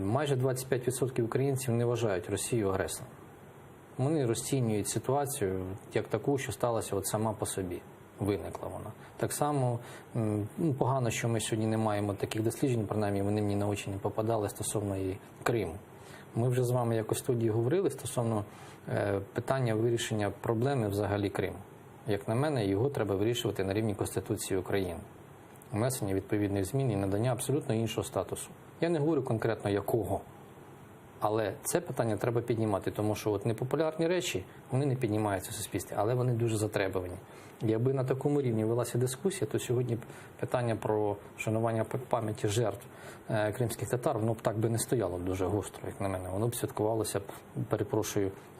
Майже 25% українців не вважають Росію агресором. Вони розцінюють ситуацію як таку, що сталася от сама по собі. Виникла вона. Так само погано, що ми сьогодні не маємо таких досліджень, принаймні вони мені на очі не попадали стосовно і Криму. Ми вже з вами якось в студії говорили стосовно питання вирішення проблеми взагалі Криму. Як на мене, його треба вирішувати на рівні Конституції України. Внесення відповідних змін і надання абсолютно іншого статусу. Я не говорю конкретно якого, але це питання треба піднімати, тому що от непопулярні речі, вони не піднімаються в суспільстві, але вони дуже затребувані. І аби на такому рівні велася дискусія, то сьогодні питання про вшанування пам'яті жертв кримських татар, воно б так би не стояло дуже гостро, як на мене. Воно б святкувалося,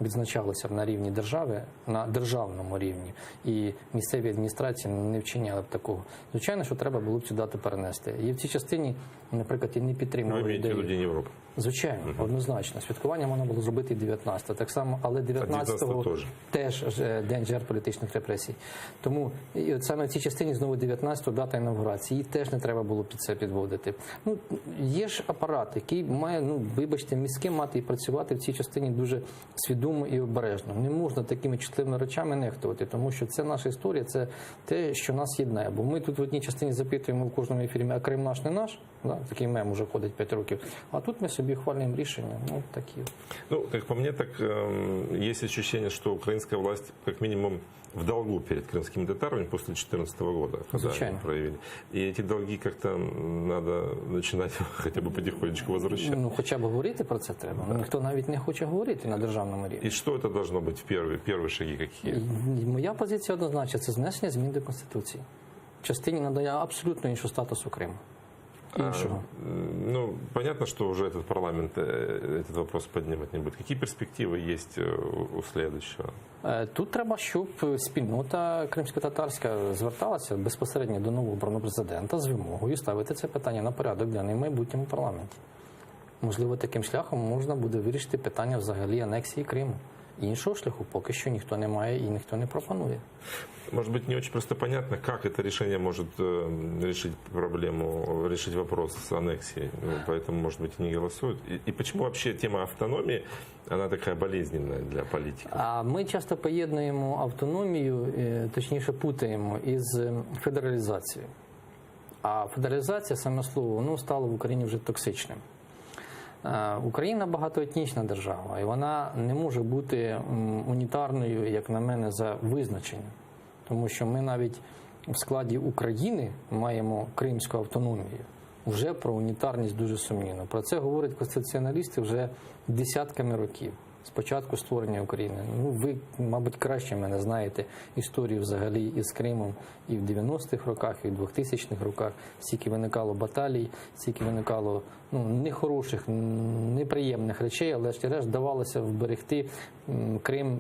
відзначалося б на рівні держави, на державному рівні. І місцеві адміністрації не вчиняли б такого. Звичайно, що треба було б цю дату перенести. І в цій частині, наприклад, я не підтримую ідею. День Європи. Звичайно, однозначно. Святкування можна було зробити і 19-го. Так само, але 19-го теж День жертв політичних репресій. Тому і от саме в цій частині знову 19-го дата інавгурації. Її теж не треба було під це підводити. Ну, є ж апарат, який має, вибачте, мізки мати і працювати в цій частині дуже свідомо і обережно. Не можна такими чутливими речами нехтувати, тому що це наша історія, це те, що нас єднає. Бо ми тут в одній частині запитуємо в кожному ефірі, а Крим наш, не наш? Да? Такий мем уже ходить 5 років. А тут ми собі хвалимо рішення. Ну, такі. Ну, как по мне, так есть ощущение, что украинская власть, как минимум, в долгу перед крымскими татарами после 2014 года, когда они проявили. И эти долги как-то надо начинать хотя бы потихонечку возвращать. Ну, хоча б говорити про це треба. Да. Ніхто навіть не хоче говорити на державному рівні. І що це должно бути перві шаги, які? Моя позиція однозначна – це знесення змін до Конституції. В частині надає абсолютно іншого статусу Криму. Ну, понятно, что уже этот парламент этот вопрос поднимать не будет. Какие перспективы есть у следующего? Тут треба, щоб спільнота кримсько-татарська зверталася безпосередньо до новообраного президента з вимогою ставити це питання на порядок денний в майбутньому парламенті. Можливо, таким шляхом можна буде вирішити питання взагалі анексії Криму. Іншого шляху поки що ніхто не має і ніхто не пропонує. Может быть, не очень просто понятно, как это решение может решить проблему, решить вопрос с аннексией. Поэтому, может быть, и не голосуют. И почему вообще тема автономии, она такая болезненная для политиков? А ми часто поєднуємо автономію, точніше путаємо із федералізацією. А федералізація, саме слово, воно стало в Україні вже токсичним. Україна багатоетнічна держава, і вона не може бути унітарною, як на мене, за визначенням. Тому що ми навіть в складі України маємо кримську автономію. Вже про унітарність дуже сумнівно. Про це говорять конституціоналісти вже десятками років. Спочатку створення України. Ну, ви, мабуть, краще мене знаєте історію взагалі із Кримом і в 90-х роках, і в 2000-х роках. Стільки виникало баталій, стільки виникало нехороших, неприємних речей, але ж вдавалося вберегти Крим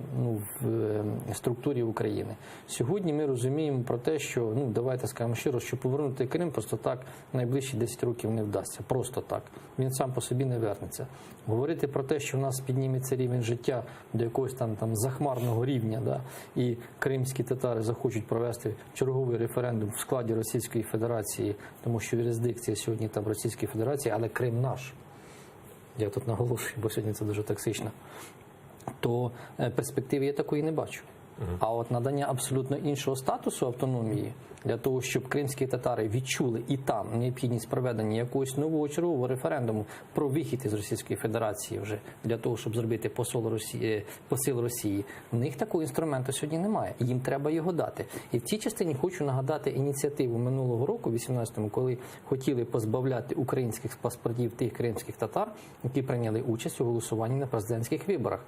в структурі України. Сьогодні ми розуміємо про те, що, давайте скажемо щиро, що повернути Крим просто так найближчі 10 років не вдасться. Просто так. Він сам по собі не вернеться. Говорити про те, що в нас підніметься рівень життя до якогось там захмарного рівня, да, і кримські татари захочуть провести черговий референдум в складі Російської Федерації, тому що юрисдикція сьогодні там Російської Федерації, але Крим наш. Я тут наголошую, бо сьогодні це дуже токсично. То перспективи я такої не бачу. А от надання абсолютно іншого статусу автономії для того, щоб кримські татари відчули і там необхідність проведення якогось нового чергового референдуму про вихід із Російської Федерації вже для того, щоб зробити посил Росії, в них такого інструменту сьогодні немає. Їм треба його дати. І в цій частині хочу нагадати ініціативу минулого року, 18-му, коли хотіли позбавляти українських паспортів тих кримських татар, які прийняли участь у голосуванні на президентських виборах.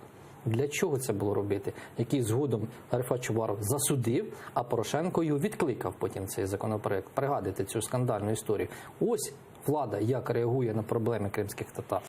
Для чого це було робити? Який згодом Арефат Чубаров засудив, а Порошенко його відкликав потім цей законопроект. Пригадайте цю скандальну історію. Ось влада як реагує на проблеми кримських татар.